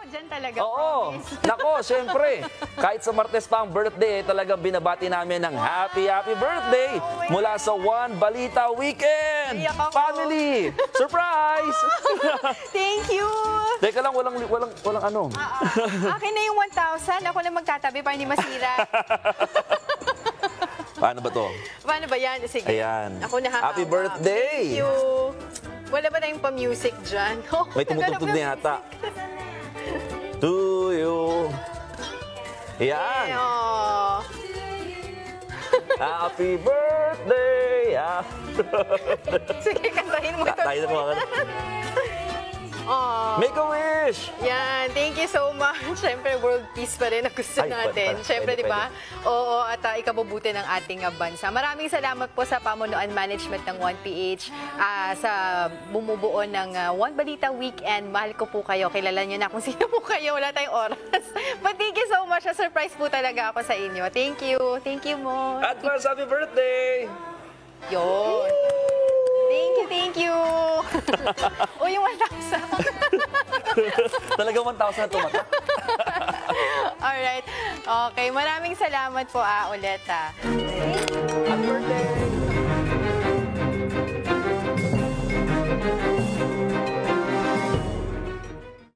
Diyan talaga, Oo. promise. Nako, syempre. Kahit sa Martes pa ang birthday, talagang binabati namin ng happy birthday mula sa One Balita Weekend. Iyak ako. Family! Surprise! Thank you! Teka lang, walang ano. Akin na yung 1,000. Ako na magtatabi para hindi masira. Paano ba to? Paano ba yan? Sige. Ayan. Ako na hahawak. Happy birthday! Thank you. Wala ba tayong pa-music dyan? Oh, May tumutugtog na yata. To you. Ayan. Oh. Happy birthday! Sige, kantahin mo ito. Tayo na mga Oh. Make a wish! Yan, thank you so much. Siyempre, world peace pa rin ang gusto Ay, natin. pwede, Siyempre, pwede, di ba? Oo, at ikabubuti ng ating bansa. Maraming salamat po sa pamunuan management ng 1PH, sa bumubuo ng One Balita Weekend. Mahal ko po kayo. Kilala niyo na kung sino po kayo. Wala tayong oras. But thank you so much. Surprise po talaga ako sa inyo. Thank you. Thank you mo. Advance happy birthday! Yun. Thank you. O, yung 1,000. Talagang 1,000 na tumata. Alright. Okay, maraming salamat po ulit.